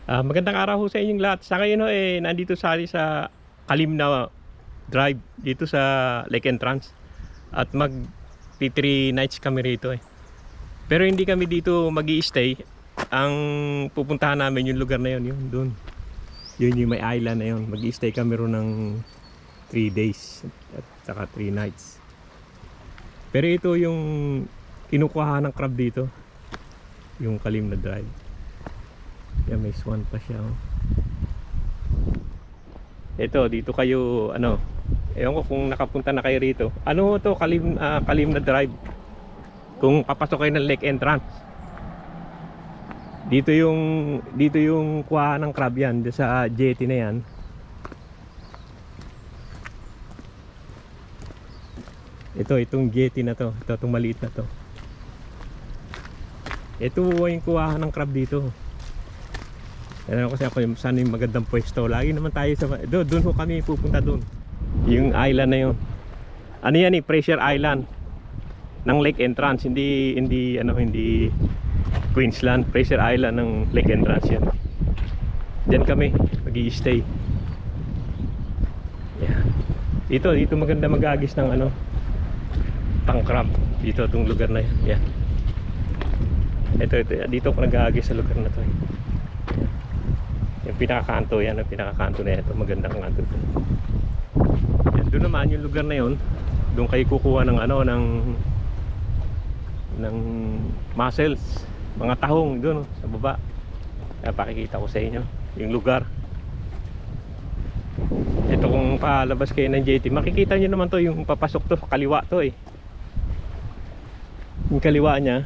Magandang araw ho sa inyong lahat. Sa ngayon ho, nandito sa Kalimna Drive dito sa Lake Entrance. At mag 3 nights kami rito eh. Pero hindi kami dito magi-stay. Ang pupuntahan namin yung lugar na yun, yun doon. Yun yung may island na yun. Magi-stay kami ron ng 3 days at saka 3 nights. Pero ito yung kinukuha ng crab dito. Yung Kalimna Drive. Yan, may swan pa siya oh. Ito, dito kayo ewan ko kung nakapunta na kayo rito. Ano to, Kalimna Drive. Kung papasok kayo ng Lake Entrance, dito yung kuha ng crab yan, sa jetty na yan. Itong jetty na to, itong maliit na to. Ito yung kuha ng crab dito. Ano kasi ako saan yung magandang pwesto. Lagi naman tayo sa doon ho kami pupunta doon. Yung island na yun. Ano yan Pressure Island ng Lake Entrance, hindi Queensland. Pressure Island ng Lake Entrance yan. Diyan kami magi-stay. Yan. Dito maganda mag-agis ng pang crab dito tong lugar na yan. Yan. Dito ako nag-aagis sa lugar na to. Yung pinakakanto yan, ang pinakakanto na ito, magandang kanto ito. Yan, doon naman yung lugar na yon, doon kayo kukuha ng ng mussels, mga tahong doon sa baba. Kaya pakikita ko sa inyo yung lugar. Ito kung palabas kayo ng jetty, makikita nyo naman to, yung papasok to, kaliwa to eh. Yung kaliwa nya.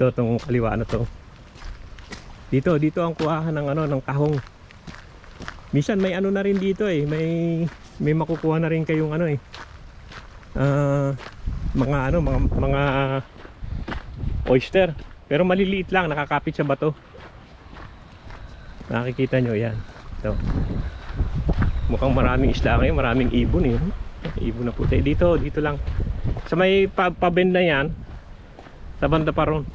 Itong kaliwa na to. Dito ang kuhahan ng tahong. Minsan may na rin dito eh, may makukuha na rin kayong mga oyster, pero maliliit lang, nakakapit sa bato. Nakikita nyo yan. Ito. Mukhang maraming isda ngayon, maraming ibon eh. Ibon na puti. Dito lang. Sa may pabend na yan, sa banda pa ron.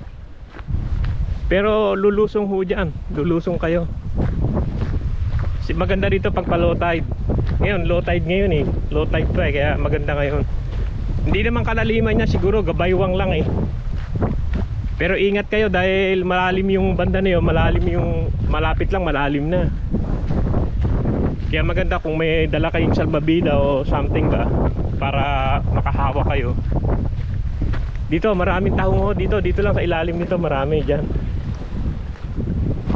Pero lulusong ho dyan, lulusong kayo. Maganda rito pag pa low tide. Ngayon low tide ngayon eh, low tide to eh, kaya maganda ngayon. Hindi naman kalaliman niya, siguro gabaywang lang eh. Pero ingat kayo dahil malalim yung banda na yun, malapit lang malalim na. Kaya maganda kung may dala kayong salbabida o something ba, para makahawa kayo. Dito maraming tahong ho, dito lang sa ilalim nito, marami dyan.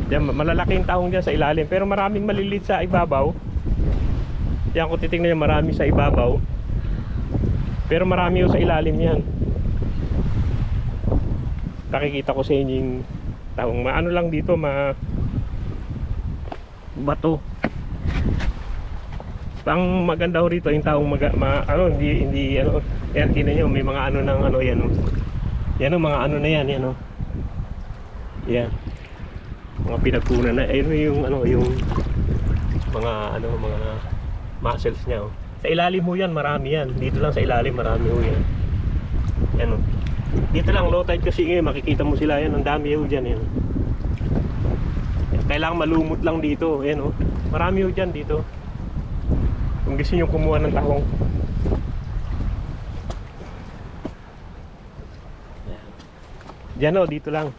Yan, malalaking tahong dyan sa ilalim, pero maraming maliliit sa ibabaw. Yan, kung titingnan nyo, marami sa ibabaw, pero marami sa ilalim yan. Nakikita ko sa inyo yung tahong, lang dito, bato. Ang maganda ho rito yung tahong hindi yan, tinan nyo, may mga yan yan mga na yan yan mga pinagkunan na ayun yung mga mussels niya oh. Sa ilalim mo yan, marami yan. Dito lang sa ilalim marami ho yan. Yan oh. Dito lang low tide kasi makikita mo sila yan, ang dami ho dyan yan. Kailangan malumot lang dito yan oh. Marami ho dyan dito kung gusto nyo kumuha ng tahong. Diyan o, dito lang.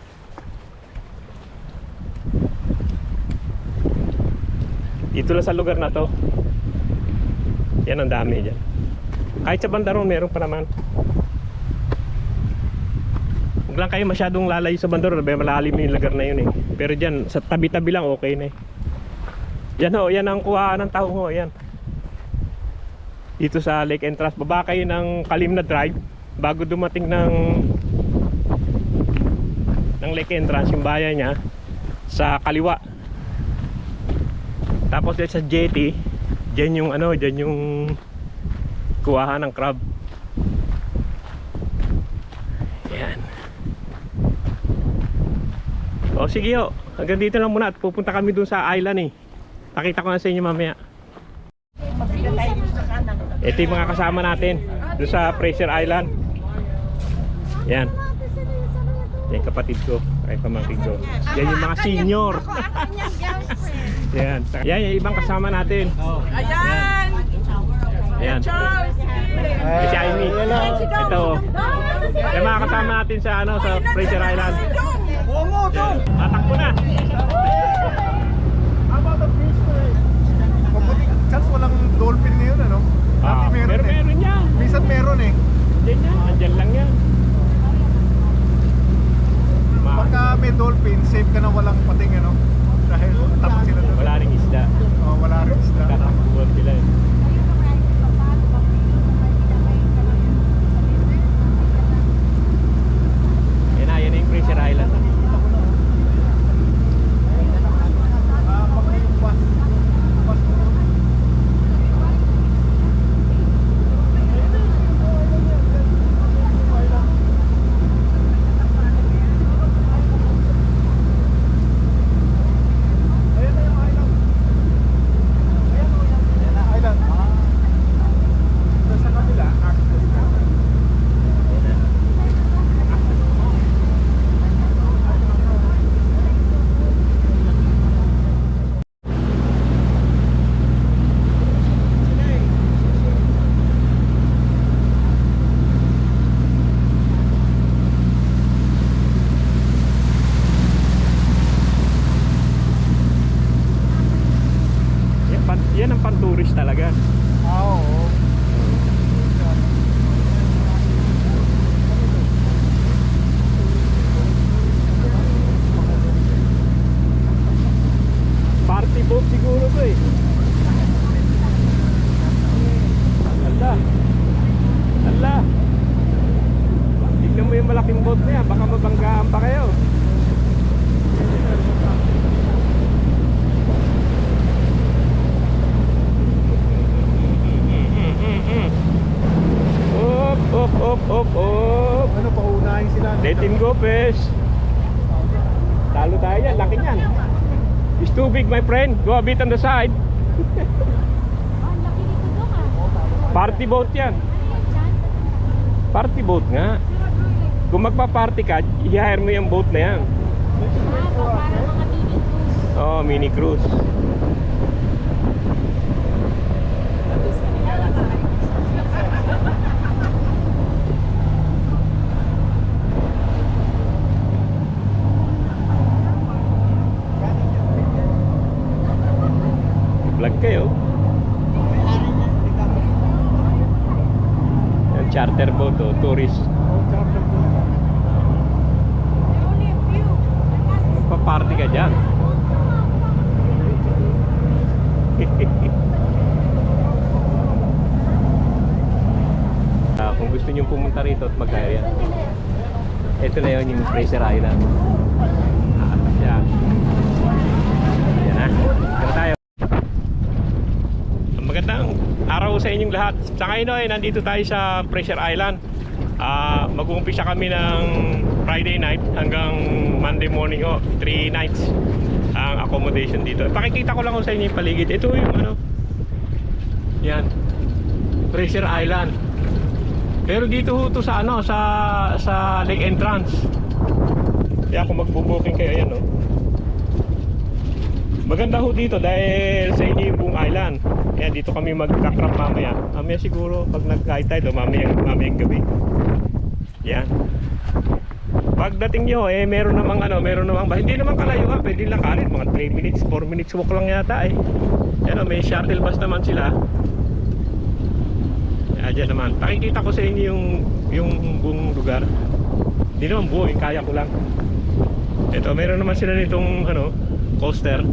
Dito lang sa lugar na to. Yan, ang dami dyan. Kahit sa bandaron meron pa naman. Huwag lang kayo masyadong lalayo sa bandaron, malalim yung lugar na yun eh. Pero dyan, sa tabi-tabi lang okay na eh. Yan o, yan ang kuhaan ng tahong ho, yan. Dito sa Lake Entrance, baba kayo ng Kalimna Drive bago dumating ng Lake Entrance, yung bayan niya sa kaliwa. Tapos sa jetty, dyan yung kuhahan ng crab. Yan. O sige ho, hanggang dito lang muna at pupunta kami dun sa island eh. Pakita ko na sa inyo mamaya. Ito yung mga kasama natin doon sa Fraser Island. Yan. Yan kapatid ko, ay pamangkin ko. Yan yung mga senior. Yan. Yan yung ibang kasama natin. Ayan! Ayan. Charles! Si Amy. Ito. Yung mga kasama natin sa ano sa Fraser Island. Yan. Tatakbo na. Mabuti chance walang dolphin ngayon, ano? Dati meron eh. Meron yan. Minsan meron eh. Diyan yan. Andyan lang yan. Pagka may dolphin, safe ka na walang pating, ano? Dahil tapos sila doon. Wala ring isda. Oh, wala rin isda. Tatakbuhan sila eh. Yan na yung Fraser Island. Pag may bus. Ayan na yung island. Ayan na island. Sa kabila, access ka. Yan ang pan-tourist talaga. Oo. Party boat siguro to eh. Ala. Ala. Tignan mo yung malaking boat na yan. Baka mabanggaan pa kayo. Op. Ano, paunahin sila. Let him go, Pes. Talo tayo yan. Laki niyan. It's too big, my friend. Go a bit on the side. Party boat yan. Party boat nga. Kung magpa-party ka, i-hire mo yung boat na yan. Oh, mini cruise. Vlog kayo. Yan, charter boat o tourist. Magpa-party ka dyan. Kung gusto nyo pumunta rito at mag-hire yan, ito na yun yung Fraser Island. Yan. Yan na. Kaya tayo. Magandang araw sa inyong lahat. Sa ngayon ay nandito tayo sa Fraser Island. Mag-uumpisa kami ng Friday night hanggang Monday morning. 3 nights ang accommodation dito. Pakikita ko lang sa inyo yung paligid. Ito yung ano. Yan. Fraser Island. Pero dito ho to sa ano, sa lake entrance. Kaya kung magbo-booking kayo, ayan oh. Maganda ho dito dahil sa inyo yung buong island. Kaya dito kami magkakrap mamaya. Mamaya siguro pag nag-high tide o mamayang gabi. Yan. Pagdating nyo meron namang hindi naman kalayo ha, pwede lang kalit mga 3 minutes, 4 minutes walk lang yata eh. Yan may shuttle bus naman sila. Diyan naman. Pakikita ko sa inyo yung buong lugar. Hindi naman buo, kaya ko lang. Ito, meron naman sila nitong coaster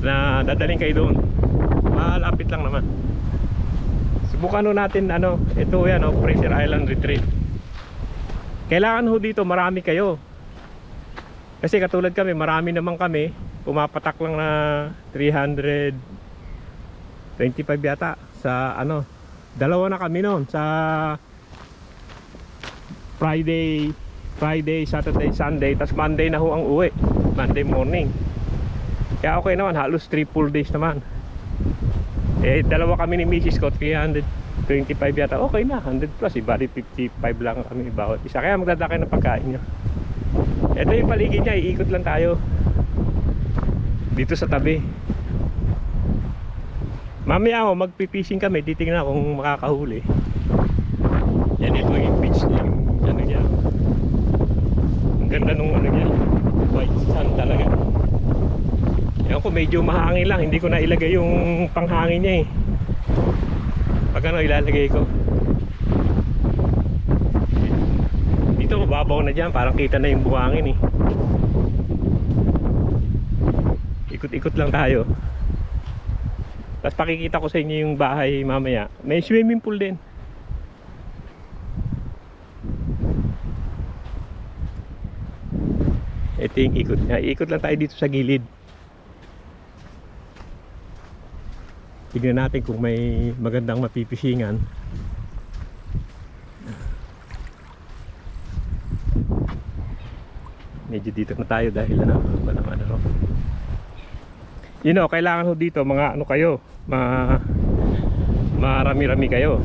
na dadaling kayo doon. Malapit lang naman. Subukan natin ito yan Fraser Island Retreat. Kailangan ho dito marami kayo. Kasi katulad kami, marami naman kami. Pumapatak lang na 325 yata sa dalawa na kami noon sa Friday, Saturday, Sunday, tas Monday na ho ang uwi. Monday morning. Kaya okay naman, halos 3 full days naman. Eh, dalawa kami ni Mrs. ko, 325 yata. Okay na, 100 plus. Bali 55 lang kami bawat isa. Kaya magdadala kayo ng pagkain nyo. Ito yung paligid niya, iikot lang tayo. Dito sa tabi. Mamaya ako, magpipishing kami. Titingnan kung makakahuli. Yan, ito yung beach niya. Ano niya. Ang ganda nung ano niya. White sand talaga. Ewan ko, medyo mahangin lang. Hindi ko na ilagay yung panghangin niya eh. Pag ano ilalagay ko. Dito mababaw na dyan. Parang kita na yung buhangin eh. Ikot-ikot lang tayo. Tapos pakikita ko sa inyo yung bahay mamaya. May swimming pool din. Ito yung ikot niya. Ikot lang tayo dito sa gilid. Tignan natin kung may magandang mapipisingan. Medyo dito na tayo dahil walang ano. You know, kailangan ho dito mga ano kayo, marami-rami kayo.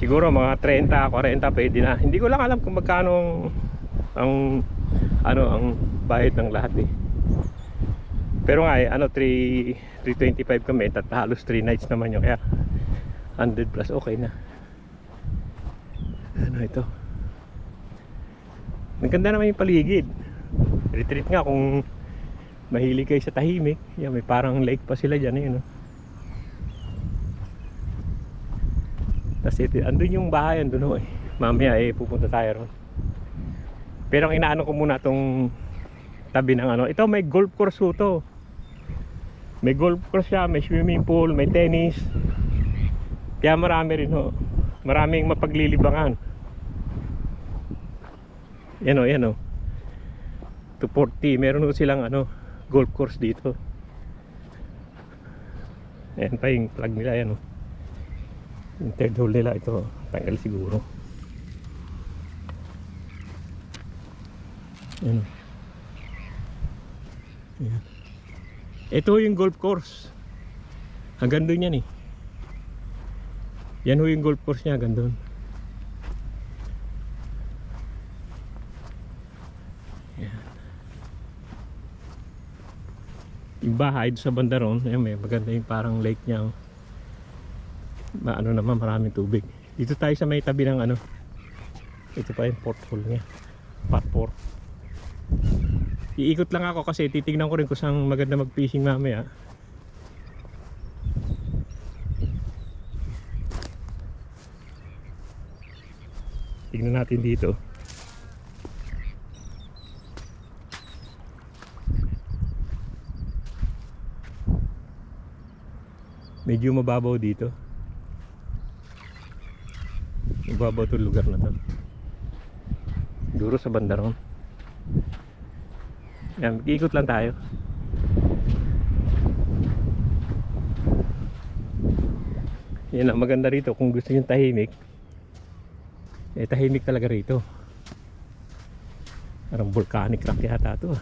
Siguro mga 30, 40 pwede na. Hindi ko lang alam kung magkano ang bayad ng lahat eh. Pero nga eh, 325 kami, halos 3 nights naman yun, kaya 100 plus okay na. Ano ito? Maganda naman yung paligid. Retreat nga kung mahilig kayo sa tahimik. Yan, may parang lake pa sila dyan eh, no? Tapos ito, andun yung bahay, andun ho eh. Mamaya eh, pupunta tayo ron. Pero ang inaano ko muna tong tabi ng ano, ito may golf course ho to. May golf course siya, may swimming pool, may tennis. Kaya marami rin ho. Maraming mapaglilibangan. Yan o. 240, meron ho silang ano, golf course dito. Ayan pa yung plug nila, yan o. Yung third hole nila, ito tanggal siguro. Yan o. Ayan. Ito yung golf course. Hanggang doon yan eh. Yan ho yung golf course niya, hanggang doon. Yan. Yung bahay doon sa banda ron, ayan, may maganda yung parang lake niya. Ano naman, maraming tubig. Dito tayo sa may tabi ng ano. Ito pa yung porthole niya. Part 4. Iikot lang ako kasi titignan ko rin kung saan maganda mag-fishing mamaya. Tignan natin dito. Medyo mababaw dito. Mababaw itong lugar na to. Duro sa banda ron. Yan, mag-iikot lang tayo. Yan ang maganda rito. Kung gusto nyo tahimik, eh tahimik talaga rito. Parang volcanic rock yata ito.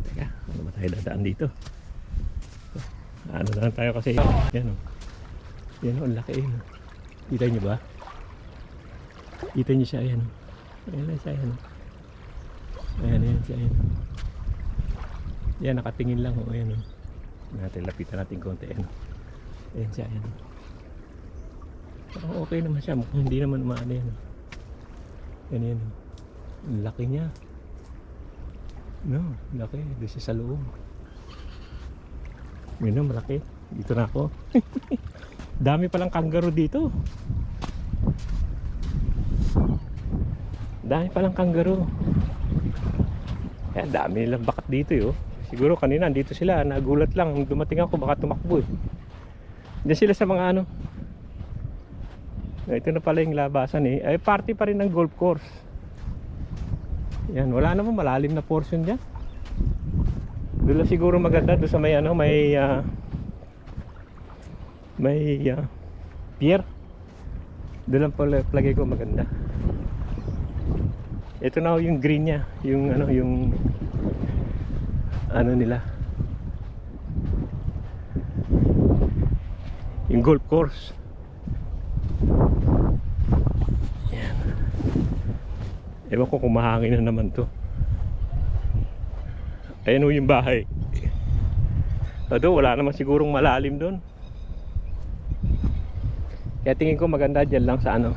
Teka, ano ba tayo dadaan dito? Ano na lang tayo kasi yan o. Yan o, laki yun. Kita nyo ba? Kita nyo siya, ayan o. Ayan lang siya, ayan o. Ayan siya, ayan. Yan, nakatingin lang o, ayan o. Lapitan natin konti, ayan o. Ayan siya, ayan o. Parang okay naman siya, mukhang hindi naman umaano yan o. Yan o. Ang laki niya. No, laki, doon siya sa loob. Yun o, malaki. Dito na ako. Dami palang kangaroo dito. Dami palang kangaroo. Ayan, dami nilang bakat dito yo. Siguro kanina dito sila, nagulat lang. Dumating ako, baka tumakbo eh. Diyan sila sa mga ano. Ito na pala yung labasan eh. Ay, party pa rin ng golf course. Yan, wala namang malalim na portion dyan. Doon lang siguro maganda. Doon sa may ano, may pier. Doon lang pala plagay ko maganda. Ito na yung green niya, yung ano, yung ano nila. Yung golf course. Yan. Ewan ko kung mahangin na naman to. Ayan o yung bahay. Ado, wala naman sigurong malalim doon. Kaya tingin ko maganda dyan lang sa ano,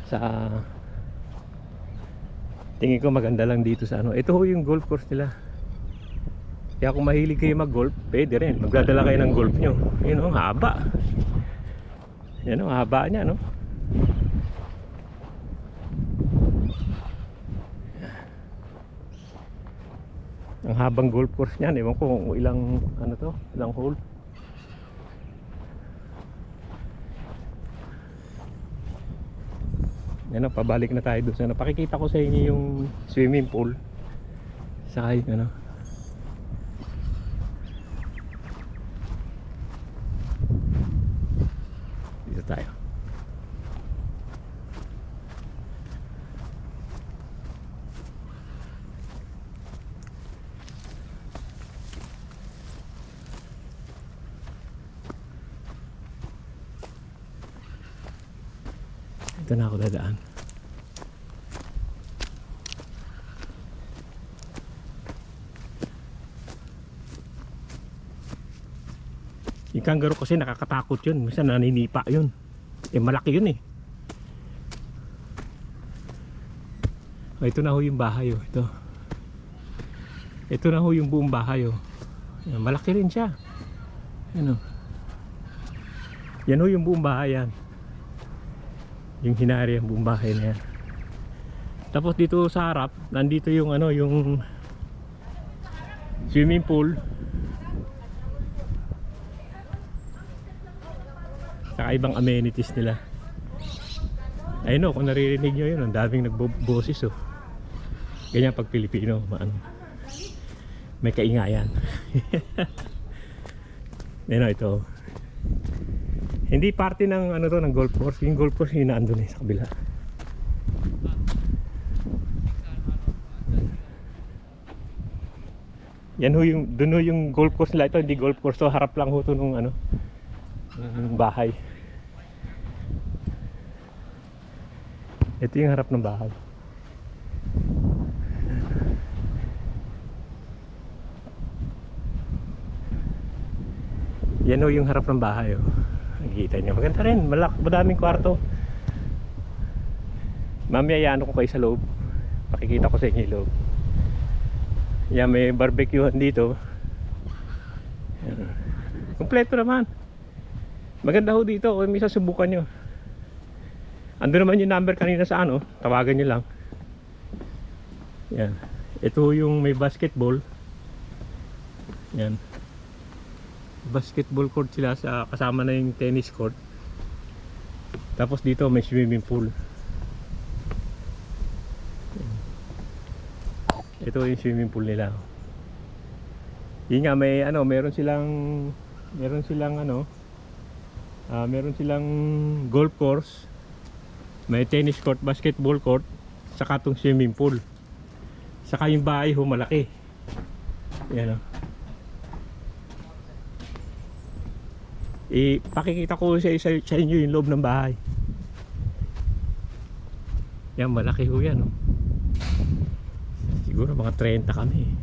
sa tingin ko maganda lang dito sa ano. Ito ho yung golf course nila. Kaya kung mahilig kayo mag golf, pwede rin, magdadala kayo ng golf nyo. Yun o, haba. Yan o, haba nya, no. Ang habang golf course niyan, ewan ko kung ilang ano to, ilang hole. Yan, pabalik na tayo doon sa napakikita ko sa inyo yung swimming pool. Saka yung ano. Dito tayo. Ito na ako dadaan. Yung kangaroo kasi nakakatakot yun. Minsan naninipa yun. Eh malaki yun eh. Oh, ito na ho yung bahay oh. Ito. Ito na ho yung buong bahay oh. Yan, malaki rin siya. Yan oh. Yan ho yung buong bahay yan. Yung hinari ang buong bahay na yan. Tapos dito sa harap, nandito yung ano, yung swimming pool. Saka ibang amenities nila. Ayun o, kung naririnig nyo yun, ang daming nagboses oh. Ganyan pag Pilipino, ano, may kaingayan. Ayun o, ito. Hindi parte ng ano to, ng golf course. Yung golf course yung naandun eh, sa kabila. Yan ho yung, dun ho yung golf course nila. Ito hindi golf course to, harap lang ho to nung ano, ng bahay. Ito yung harap ng bahay. Yan ho yung harap ng bahay oh. Nakikita nyo, maganda rin, madaming kwarto. Mamaya ano ko kayo sa loob, pakikita ko sa inyo yung loob. Yan, may barbecuehan dito. Yan. Kompleto naman. Maganda ho dito kung may sasubukan nyo. Ando naman yung number kanina sa ano, tawagan nyo lang. Yan. Ito yung may basketball. Yan. Basketball court sila, sa kasama na yung tennis court. Tapos dito may swimming pool. Ito yung swimming pool nila. Yun nga, may ano, meron silang ano, meron silang golf course, may tennis court, basketball court, saka tong swimming pool. Saka yung bahay ho, malaki. Yan o. Pakikita ko sa inyo yung loob ng bahay. Yan, malaki ho yan oh. Siguro mga 30 kami.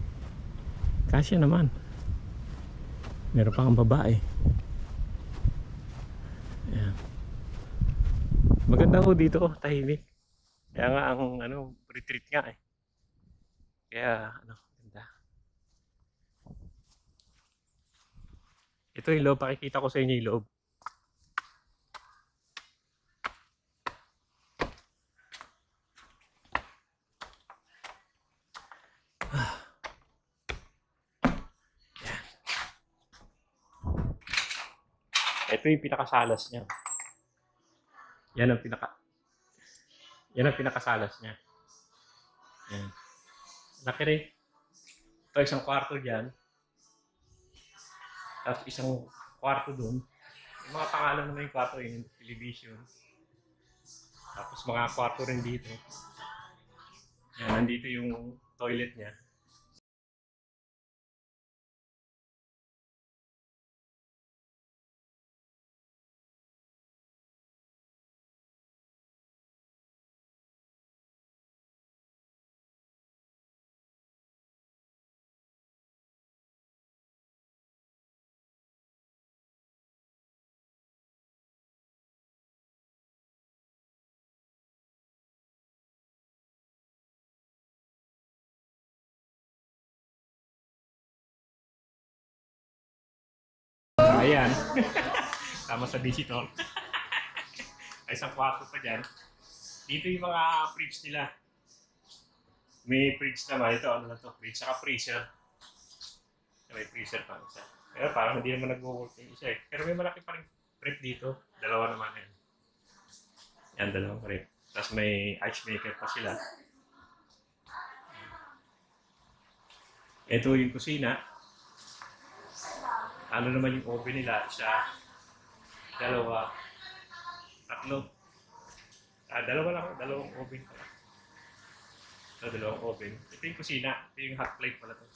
Kasya naman. Meron pa kang babae. Yan. Maganda ho dito, tahimik. Kaya nga ang ano, retreat nga eh. Kaya ano, ganda. Ito yung loob, pakikita ko sa inyo yung loob. Ito yung pinakasalas niya. Yan ang pinakasalas niya. Yan. Laki rin. Ito isang kwarto dyan. Tapos isang kwarto dun. Yung mga pangalan naman yung kwarto, yung television. Tapos mga kwarto rin dito. Yan, nandito yung toilet niya. Ayan. Tama sa visitor. Ay, isang kwarto pa dyan. Dito yung mga fridge nila. May fridge naman. Ito, ano na to? Fridge, saka freezer. May freezer pa isa. Pero parang hindi naman nag-work yung isa eh. Pero may malaki pa rin rep dito. Dalawa naman yan. Yan, dalawang rep. Tapos may ice maker pa sila. Ito yung kusina. Ano naman yung oven nila? Isa, dalawa, tatlo. Dalawa lang. Dalawang oven pala. Dalawang oven. Ito yung kusina. Ito yung hot plate pala to.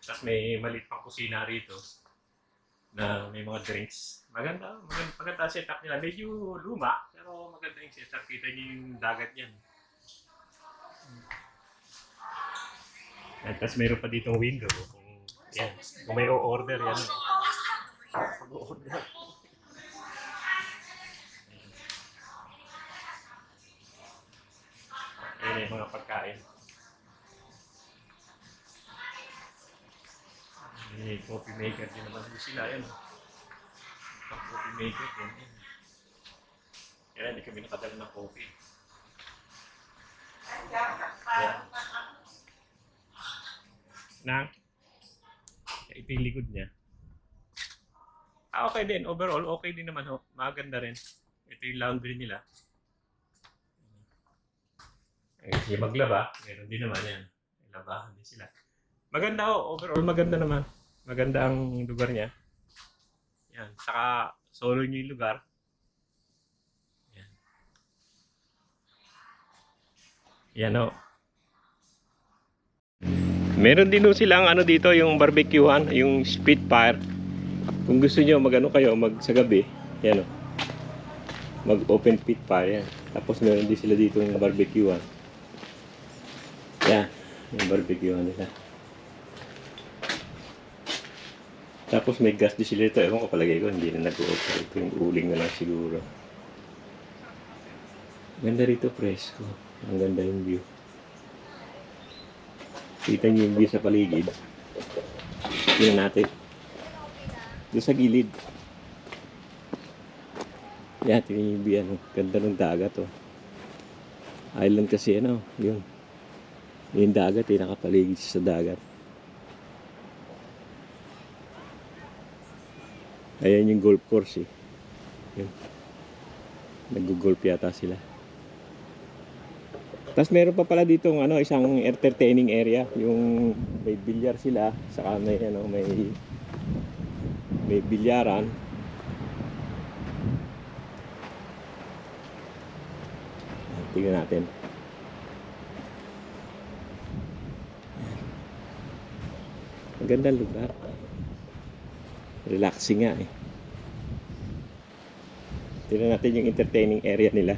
Tapos may maliit pang kusina rito na may mga drinks. Maganda setup nila. Medyo luma, pero maganda yung setup. Kita niyo yung dagat yan. At tapos mayroon pa ditong window. Kung may o-order yan. Pag-o-order. Ayan yung mga pagkain. May coffee maker din naman sila yan. Ang coffee maker din. Kaya hindi kami nakadala ng coffee. Yan. Na, ito yung likod niya. Okay din. Overall, okay din naman. Maganda rin. Ito yung laundry nila. Yung maglaba, meron din naman yan. May labahan din sila. Maganda overall maganda naman. Maganda ang lugar niya. Yan. Saka solo niyo yung lugar. Yan. Yan o. Meron din silang ano dito yung barbecuehan, yung Spitfire. Kung gusto niyo magano kayo sa gabi, yan o. Mag-open pit fire yan. Tapos meron din sila dito yung barbecuehan. Yan. Yung barbecuehan nila. Tapos may gas din sila ito. Ewan ko palagay ko, hindi na nag-o-offer. Ito yung uling na lang siguro. Ganda rito, presko. Ang ganda yung view. Kita niyo yung view sa paligid. Tingnan natin. Doon sa gilid. Yan, tingnan yung view. Ano. Ganda ng dagat. Oh. Island kasi ano. Yun. Yung dagat, nakapaligid sa dagat. Ayan yung golf course eh. Yun. Nag-golf yata sila. Tapos meron pa pala dito isang entertaining area. Yung may bilyar sila. Saka may, may bilyaran. Tingnan natin. Magandang lugar. Relaxing nga eh. Tingnan natin yung entertaining area nila.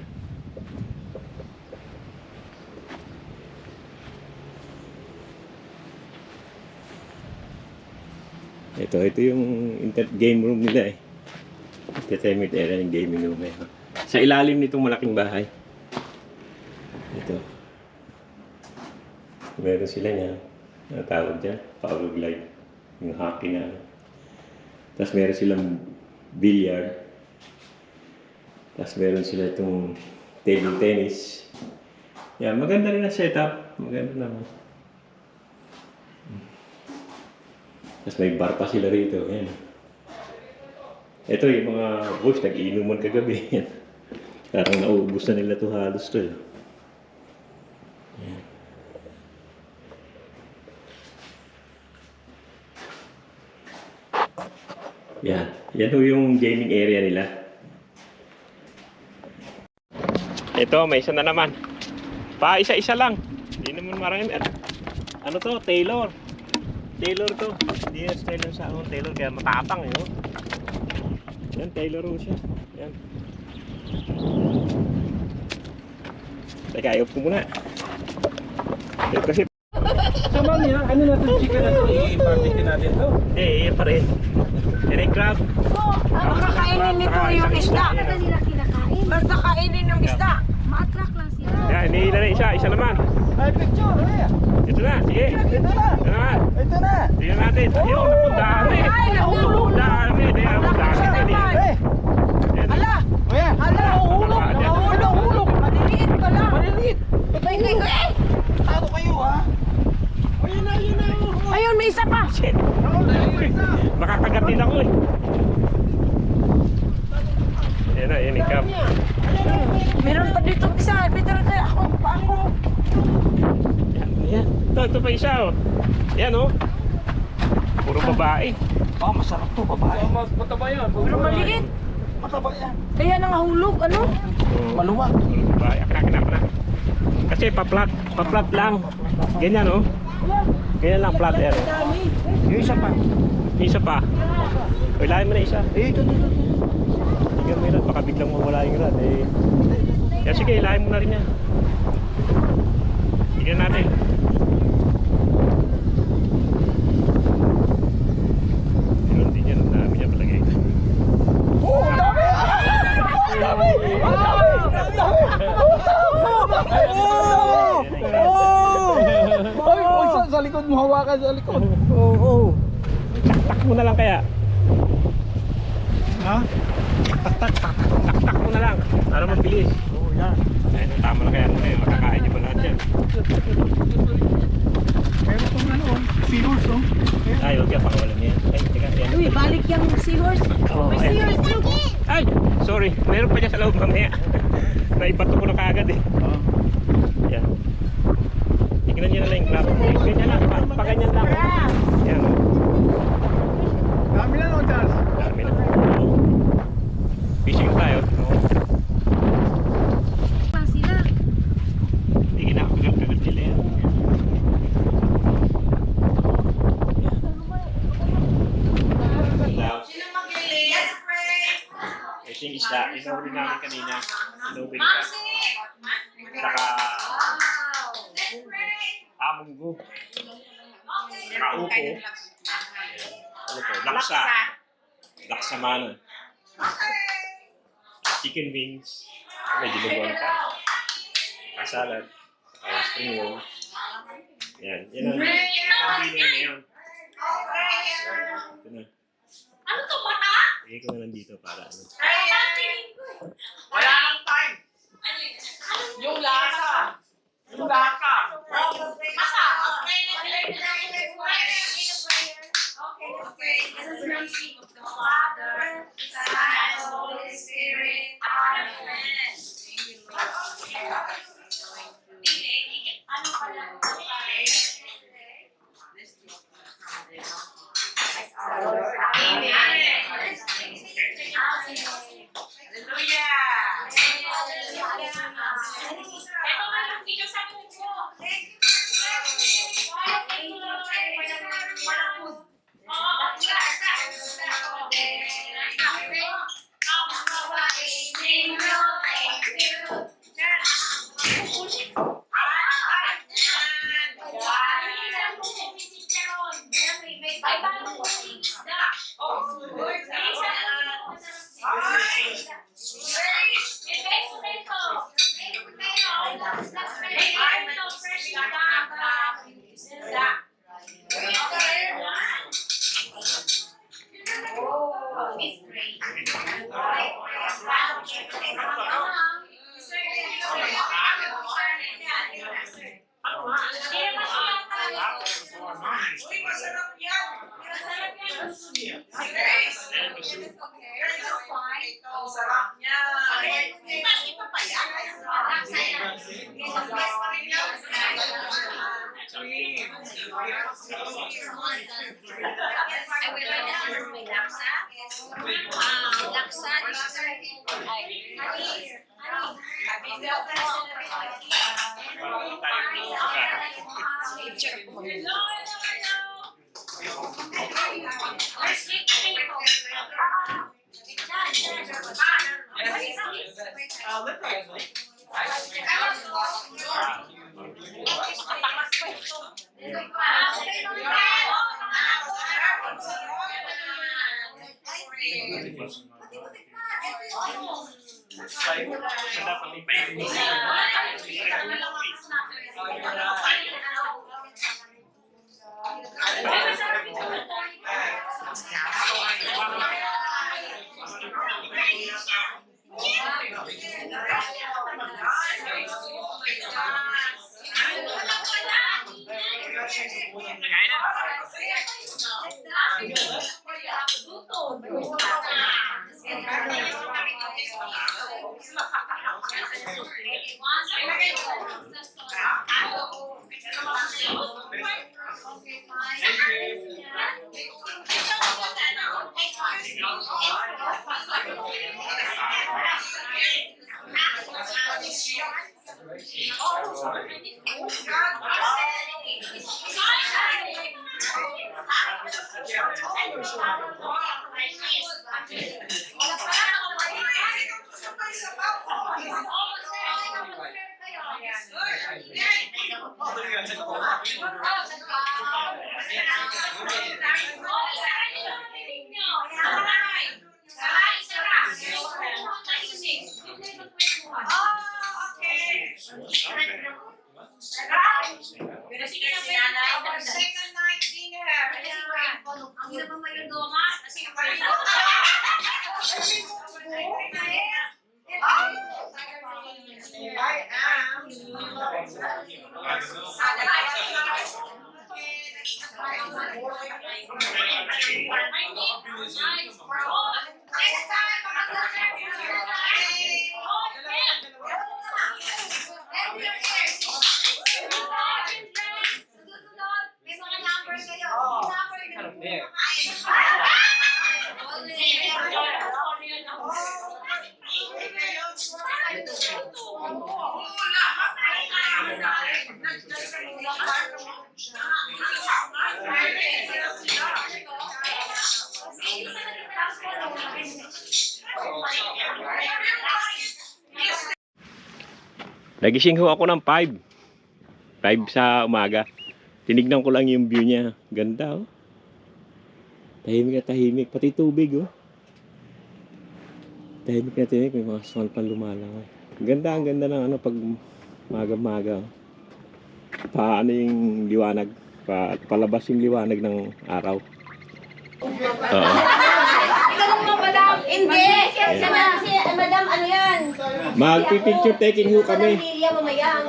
Ito yung game room nila eh. Entertainment area yung gaming room eh. Sa ilalim nitong malaking bahay. Ito. Meron sila niya. Ano tawag dyan? Power glide. Yung hockey na. Tapos meron silang billiard. Tapos meron sila itong table tennis. Yan, maganda rin ang setup. Maganda naman. Tapos may bar pa sila rito. Yan. Ito yung mga boys, nag-iinuman kagabi. Yan. Parang nauubos na nila ito halos to. Yan. Yan. Yan yung gaming area nila. Ito, may isa na naman. Pa, isa-isa lang. Hindi naman marami. Ano to? Taylor. Taylor to. Hindi na style sa akong Taylor. Kaya matapang eh. Yan, Taylor ho siya. Yan. Teka, ayop ko muna. Kasi So ma'am, ano natin chicken na ito? I-barbecue natin ito? hindi, yan pa rin. Yan ay crab. Kakainin nito yung isda. Basta nila kinakain. Basta kainin yung isda. Ma-attract lang sila. Yan, hinihila na isa. Isa naman. Ay, picture! Ano yan? Ito na, sige. Ito na! Ito naman. Ito na! Tingnan natin. Ayun, naku, dami. Ay, nahulog. Dami. Dami. Hala! Hala! Nahulog! Nahulog! Maliliit pala! Maliliit! Patay kayo eh! Tado kayo ha? Ayun, may isa pa! Shit. Makakagat din ako eh. Yan na, yan ikam. Meron pa dito isa. Peter, ako pa ako. Yan. Ito pa isa oh. Yan oh. Puro babae. Baka masarap to, babae. Mas mataba yan. Pero maliit. Mataba yan. Kaya nangahulog, ano? Maluwag. Puro babae. Akin na. Kasi pa-flat lang. Ganyan oh. Ganyan lang flat yan. Yung isa pa. Isa pa. O, ilahin mo na isa. Ito. Tingnan mo yun, baka biglang mawala yung rod eh. Kaya sige, ilahin mo na rin yan. Tingnan natin. Yun din yan, ang dami niya palagay. Oh, ang dami! Ang dami! Ang dami! Ang dami! Ay, sa likod mo, hawakan sa likod. Oo. Tak mo na lang kaya. Ha? Tak mo na lang. Para mabilis. Oo, yan. Ayun, tama na kaya. Ayun, makakain niyo ba lahat yan? Meron itong ano, seahorse, oh. Ay, huwag yan, pakawalan niya yan. Ay, teka, yan. Uy, balik yung seahorse. Oh, May ayan. seahorse dito. Ay, sorry. Meron pa dyan sa loob mamaya. Naibato ko na kagad eh. Yan. Tignan nyo na lang yung club. Ganyan lang, paganyan lang. Yan. Dami na, no, Charles? Dami na. Fishing tayo. Pa sila. Hindi kinakagat-kagat nila yan. Sino maglilis? Fishing isda. Inuhuli namin kanina. Inuhuli ka. Saka amunggo. Saka upo. Ano to? Laksa. Laksa mana. Chicken wings. May dinuguan pa. Salad. Spring roll. Yan. Yan ang pili na yan. Ito na. Ano to, mata? Bigay ko na lang dito para ano. Wala nang time. Yung lasa. Yung lasa. Masa. Okay. This is the name of the Father, Son, and Holy Spirit. Amen. Ano pala? Second night dinner. Ang ina ba may doma? Kasi Nagising ho ako ng 5. 5 sa umaga. Tinignan ko lang yung view niya. Ganda oh. Tahimik na tahimik. Pati tubig oh. Tahimik na tahimik. May mga swan pa lumalangoy. Ang ganda ng ano pag maga-maga oh. Paano yung liwanag. Palabas yung liwanag ng araw. Oo. Hindi! Si Madam, ano yan? Magpipicture taking ho kami.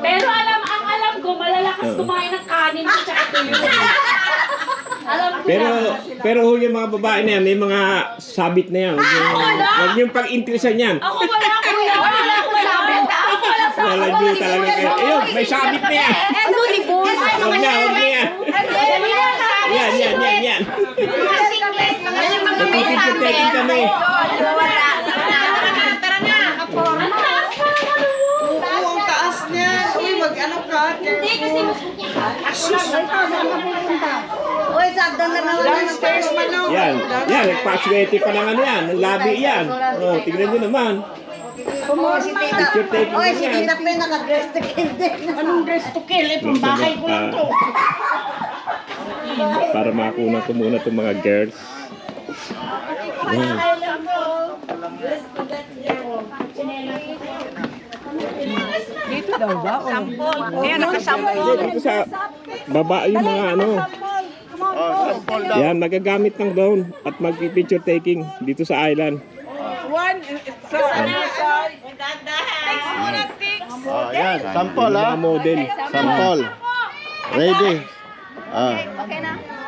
Pero ang alam ko, malalakas kumain ng kanin at saka tuyo. Alam ko Pero ho yung mga babae na yan, may mga sabit na yan. Huwag yung pag-intrisan yan. Ako wala ko sabit. Ako wala sabit. Lalagyo talaga kayo. Ayun, may sabit na yan. Ano ni Boss? Huwag na yan. Yan. Magpipicture taking kami. Tara na! Oo, ang taas niya. Uy, mag-ano ka? Hindi kasi Uy, sagdan na naman. Downstairs man no? Yan, nagpaswerte pa ng ano yan, ng labi yan. Oh, tignan nyo naman. Si Tita. Picture taking Uy, si yan. Tita Pe, naka-dress to kill din. Anong dress to kill? Eh, pambahay ko lang to. Para makunan ko muna itong mga girls. Yan. Dito daw ba? Ayan, nakasampol. Dito sa baba yung mga ano. Yan, magagamit ng drone at magpipicture taking dito sa island. Yan, sample Yung ha. mga model. Sample. Ready.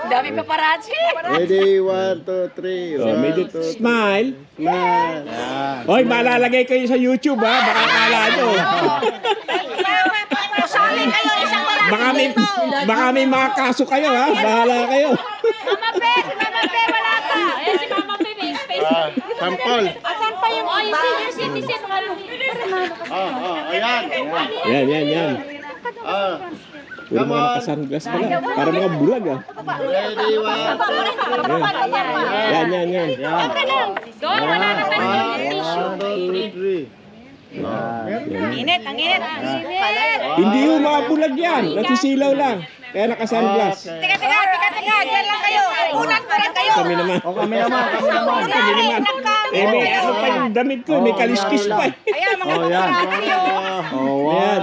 Dami paparazzi. Ready, 1, 2, 3. Oh, medyo smile. Smile. Yan. Hoy, malalagay kayo sa YouTube ha. Baka akala nyo. Baka may mga kaso kayo ha. Bahala kayo. Mama Pe, wala ka. Eh, si Mama Pe, may space. Sample. Asan pa yung senior citizen? Ayan. Yan. Puro mga nakasunglass pala. Para mga bulag ah. Ready, 1, 2, 3. Yan. Doon, wala naman yung tissue. 1, 2, 3. Init, ang init. Hindi yung mga bulag yan. Nasisilaw lang. Kaya nakasunglass. Teka. Diyan lang kayo. Unan ko rin kayo. Kami naman. Kami naman. Eh, may ano pa yung damit ko. May kaliskis pa. Ayan, mga paparazzi yun. Yan.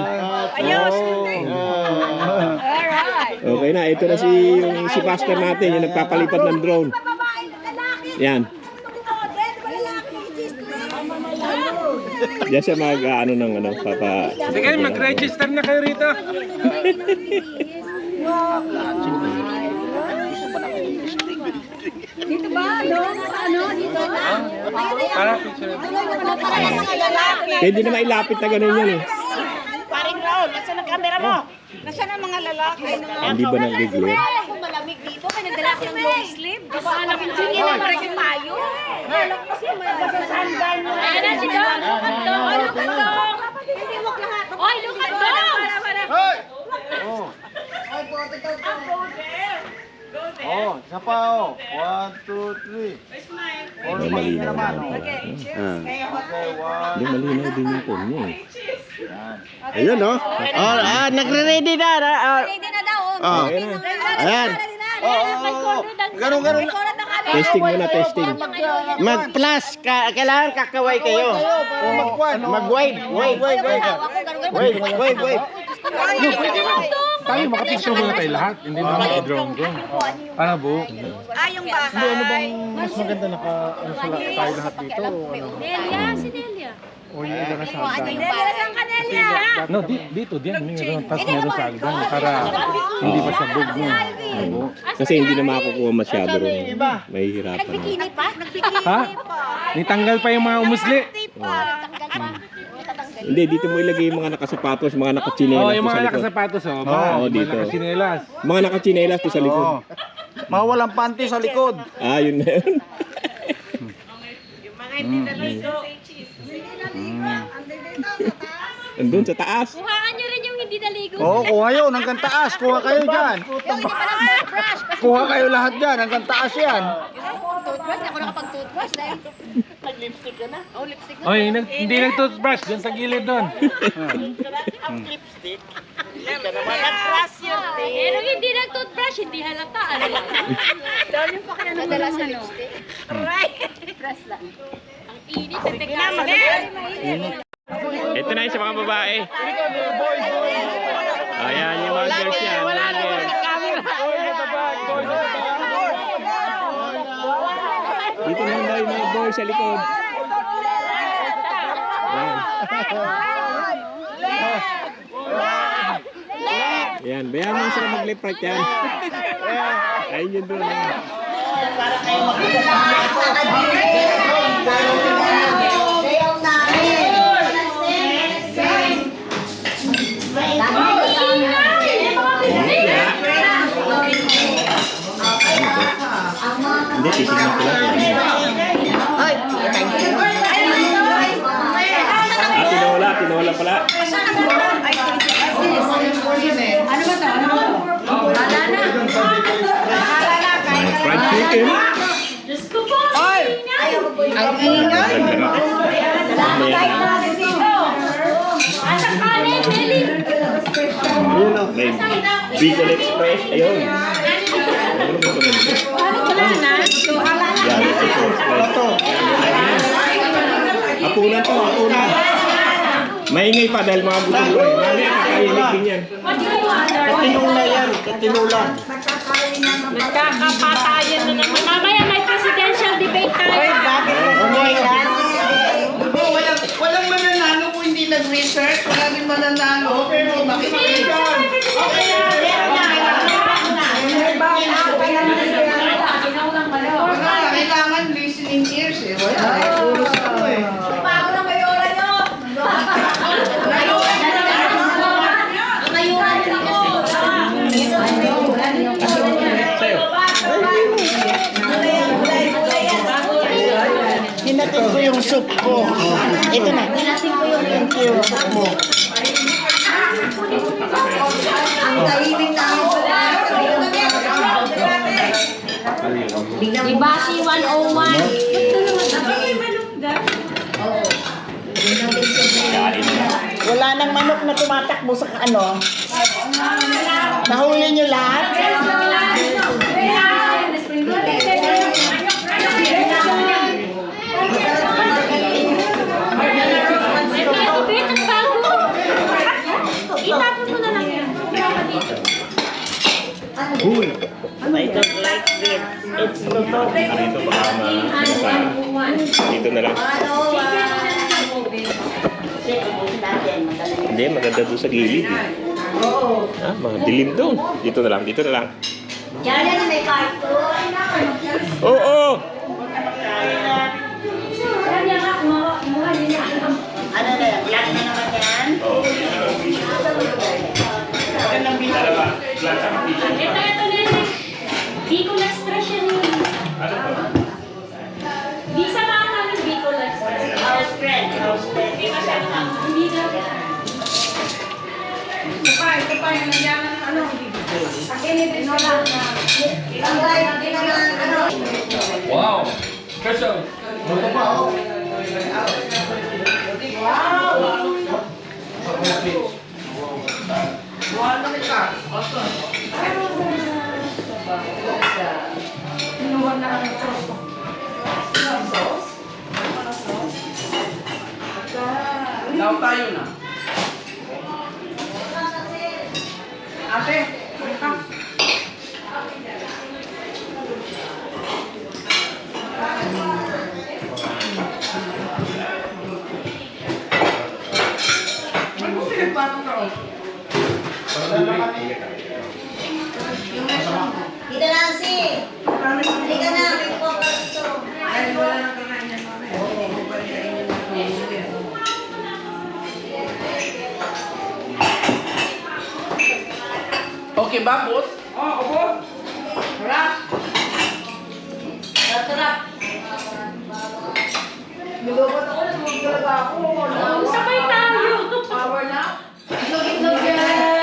Ayos. Okay na. Ito na si pastor natin. Yung nagpapalipad ng drone. Yan. Diyan siya mag-ano ng ano. Sige, mag-register na kayo rito. Pwede na mailapit na ganun yan eh. Paring Raul, nasa ang camera mo? Nasaan ang mga lalaki? Hindi ba nag-glare? Kung malamig dito, may nagdala ko ng long sleeve. Sige na, maraming mayo. Ayan na si Dong. Look at Dong. Oh, look at Dong. Oy, look at Dong. Hoy! Oh, isa pa oh. 1, 2, 3. Ay, malinaw. Hindi, malinaw din yung phone niya eh. Ayun oh. Oh, nagre-ready na. Ready na daw. Oh. Ayan. Ganun. Testing muna, testing. Mag-plus, kailangan kakaway kayo. Mag-wave. Wave. Tayo, makapicture muna tayo lahat. Hindi na mag-drone ko. Para buo. Yung bahay. Ano bang mas maganda tayo lahat dito? Nelia, si Nelia. O yung iba na sa hagdan? Nelia, saan ka, Nelia? No, dito din. Tapos meron sa hagdan. Para hindi pa sabog mo. Kasi hindi na makakukuha masyado ron. Mahihirapan. Bikini pa? Ha? Nitanggal pa yung mga umusli. Hindi, dito mo ilagay yung mga nakasapatos, mga nakachinelas Oh, yung sa mga likod. nakasapatos oh. Oo, Mga dito. nakasinelas. Mga nakachinelas to sa likod. Mga walang panty sa likod. Ah, yun na yun. Andun sa taas. Kuhaan nyo rin yung hindi naligo. Oo, kuha yun. Hanggang taas. Kuha kayo dyan. Yung hindi pa lang toothbrush. Kuha kayo lahat dyan. Hanggang taas yan. Toothbrush? Ako nakapag-toothbrush dahil nag-lipstick ka na. Oh, lipstick na. Oy, hindi nag-toothbrush. Dun sa gilid dun. Pero hindi nag-toothbrush, hindi halata. Ano lang. Nadala sa lipstick. Press lang. Ang init, nagteka. Ito na yung sa mga babae. Ayan, yung mga girls yan. Mga girls. Dito naman daw yung mga boys sa likod. Ayan. Ayan, bayan mo sila mag-lip right yan. Ayun yun doon. Hindi, titignan ko lang. Tinola pala. Fried chicken. Diyos ko po! Ang ingay. Asa kanin, Nelly! May Bicol Express. Ayun. Wala na? Yan, ito. Hapunan to, hapunan. Maingay pa dahil mga gusto ko eh. Mamaya kakainin din yan. What do you want? Katinula yan. Katinula. Nagkakapatayan na naman. Mamaya may presidential debate tayo. Bakit umuwi yan? Walang mananalo kung hindi nag-research. Wala rin mananalo. Bakit kailangan listening ears eh. Wala eh. Puro sa ano eh. Pago ng mayola nyo! Hinatid ko yung soup ko. Ito na. Nilasin ko yung Thank you. Soup mo. ang tahimik na ako. Ibasi 101. Wala nang manok na tumatakbo sa ano. Nahuli nyo lahat? Itapon mo na lang yan. Cool. I don't like this. It's totoo. Dito baka dito na lang. Hindi, maganda doon sa gilid eh. Ah, mga dilim doon. Dito na lang, dito na lang. Yan yan, may cartoon. Oo! Ano na ito pa yung nagyan ng ano. Wow! Special! Daw tayo na. Ate, ka. Ano mo pinagpatong ka? Tita Nancy, halika na, may focus to. Ay, wala na kakain yan mamaya. Oo, pagkainin na mamaya. Okay ba, boss? Oo, opo. Sarap. Sarap. Nilubat ako, nagmagdalaga ako. Sabay tayo. Power na. Itlog-itlog yan.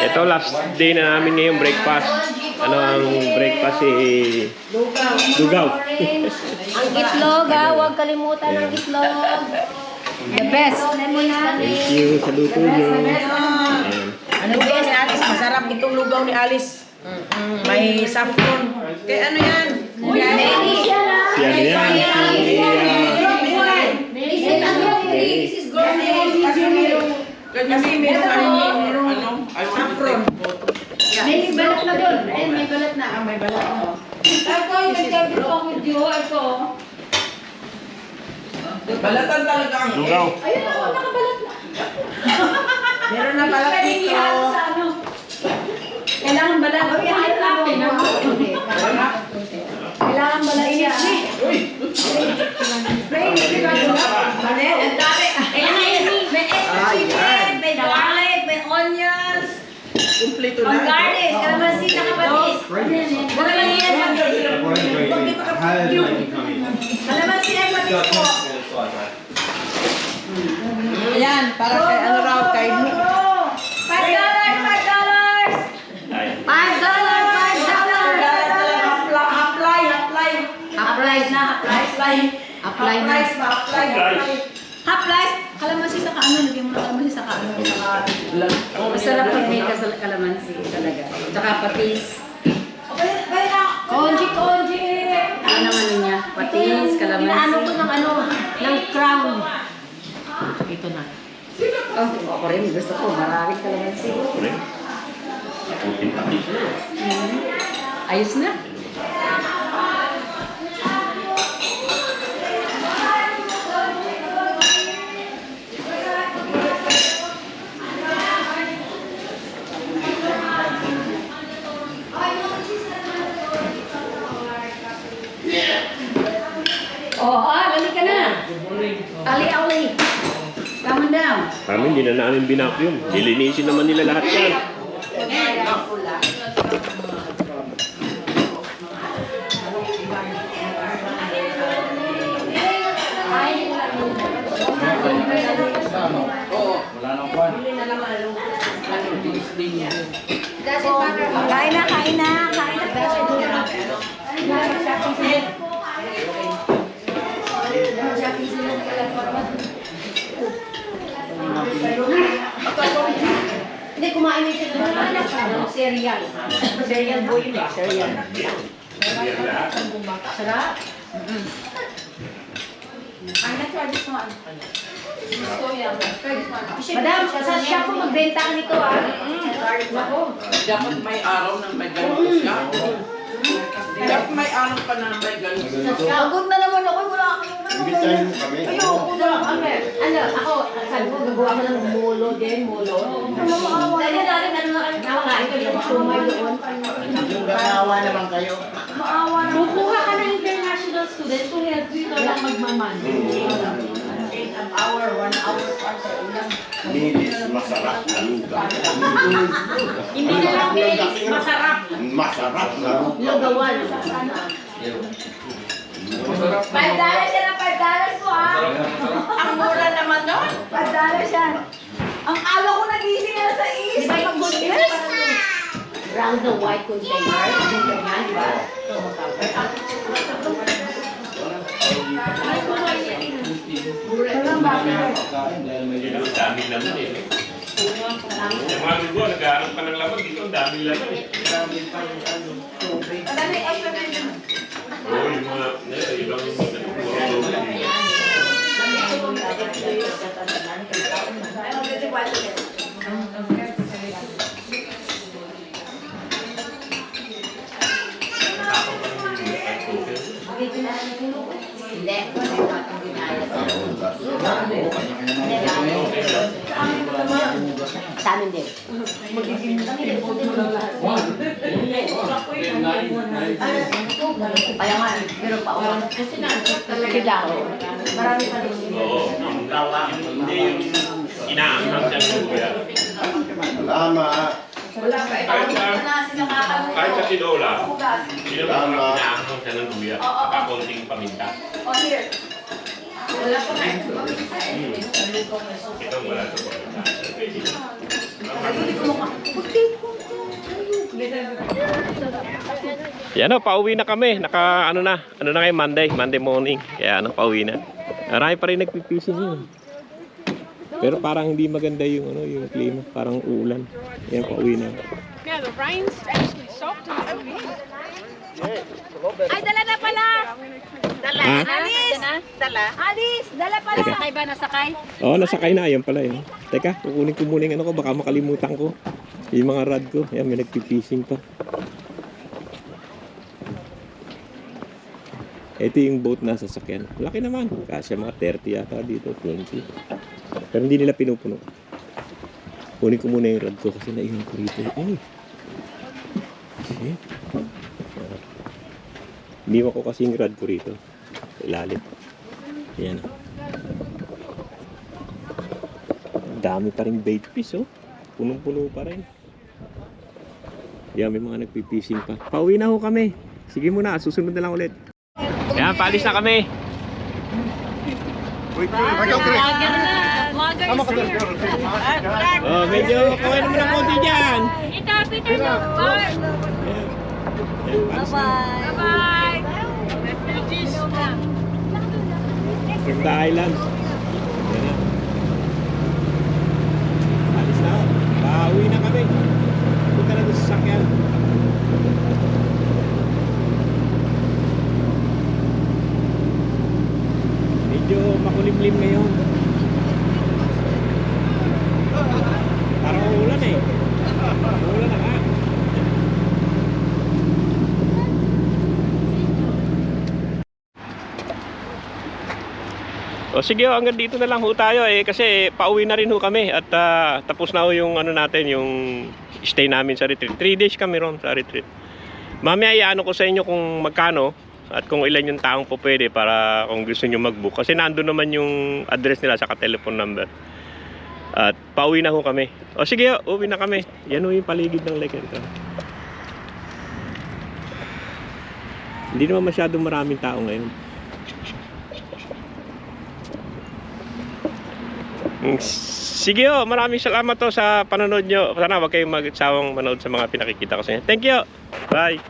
Ito last day na namin ngayong breakfast. Ano ang breakfast Lugaw. Ang itlog ha, huwag kalimutan ang itlog. The best. Thank you sa luto nyo. Ayan. Ano ba yan ni Alice? Masarap itong lugaw ni Alice. May saffron. Kaya ano yan? Si ano yan? This is gourmet. Kasi merong saffron. May balat na doon. Ayun, may balat na. May balat mo. Ito, yung nagkabit ko video. Ito. Balatan talaga ang Lugaw. Ayun na, nakabalat na. Meron na balat Pwede dito. ihalo sa ano. Kailangan balat. Kahit natin. Kailangan balat siya. Mali, ang dami. Ayan na yun. May extra chicken, may garlic, may onions, Kumplito ang na. garlic, kalamansi na kapatis. Wala lang yan. Kalamansi na kapatis po. Ayan, para kay ano raw, kay $5. Half rice. Kalamansi sa kaano, lagyan mo na kalamansi sa kaano. Masarap pag may kalamansi talaga. Tsaka patis. Konji. Ano naman niya? Patis, kalamansi. Inaano ko ng crown. Ito na. Oh, ako rin. Gusto ko. Maraming kalamansi. Ayos na. Lali ka na. Ali. Calm down. Kami hindi na namin binakyum. Dilinisin naman nila lahat yan. Wala nang kwan. Kain na. Hindi, kumain na siya ng cereal. Cereal boy yun eh, cereal. Sarap. Ang na-charges mo ano? Madam, sa shop ko magbenta ka nito ah. dapat may araw ng may ganun ka. Dapat may araw pa na may ganun. Pagod na naman ako, wala akong Imbitahin mo kami. ayoko na. Ano, ako, sabi ko, gagawa ko ng molo din, molo. Dahil natin, nakakain ko yung sumay doon. Yung ganawa naman kayo. Kukuha ka ng international student kung dito lang magmaman. 1 hour pa sa ulang. Linis, masarap na lugaw. Hindi na lang bilis, masarap. Masarap na lugaw. Lugawan. $5 yan ang $5 po ah. Ang mura naman doon. $5 yan. Ang ala ko nagising na sa is. Di ba yung gusto Round the white container. Yung ganyan, di ba? Ang daming laman eh. Yung mga lugo, nag-aaral pa ng laman dito, ang daming laman eh. Oo, yung mga, ibang Hindi. Sa amin din. Kaya nga, meron pa ako. Kila ako. Marami pa din. oo, hindi yung inaangang siya ng luya. Salamat. Kahit sa tinola, hindi naman inaangang siya ng luya. Saka konting paminta. Ito wala ito paminta. Yan o, pauwi na kami. Naka, ano na ngayon, Monday morning. Kaya ano, pauwi na. Marami pa rin nagpipising yun. Pero parang hindi maganda yung ano, yung klima, parang ulan. Yan, pauwi na. Yeah, the rain's actually stopped and ay, dala na pala! Dala. Ha? Alis! Dala. Alis! Dala pala. Teka. Nasakay ba? Nasakay? Oo, nasakay na. Yan pala yun. Teka, kukunin ko muna yung ano ko. Baka makalimutan ko. Yung mga rod ko. Yan, may nagpipising pa. Ito yung boat na sasakyan. Laki naman. Kasi mga 30 yata dito. 20. Pero hindi nila pinupuno. Kunin ko muna yung rod ko kasi naiwan ko rito. Ay. Shit. Iniwan ko kasi yung rod ko rito. Ilalim. Ayan. Dami pa rin bait fish, oh. Punong-puno pa rin. Yan, may mga nagpipising pa. Pauwi na ho kami. Sige muna, susunod na lang ulit. Yan, paalis na kami. Wait, ikaw, Chris. Tama ka doon. Oh, medyo kaway naman ang konti dyan. Ito, Peter, no. Bye. Bye-bye. Refugees. From the island. Yan na. Alis na. Pauwi na kami. Punta na doon sa sakyan. Medyo makulimlim ngayon. Parang uulan eh. Uulan na ka. O sige, hanggang dito na lang ho tayo eh kasi pauwi na rin ho kami at tapos na ho yung ano natin, yung stay namin sa retreat. 3 days kami ron sa retreat. Mamaya iano ko sa inyo kung magkano at kung ilan yung taong po pwede para kung gusto nyo mag-book. Kasi nandun naman yung address nila sa telephone number. At pauwi na ho kami. O sige, uwi na kami. Yan ho yung paligid ng Lake Entran. Hindi naman masyadong maraming tao ngayon. Sige ho, maraming salamat to sa panonood nyo. Sana wag kayong magsawang manood sa mga pinakikita ko sa inyo. Thank you. Bye.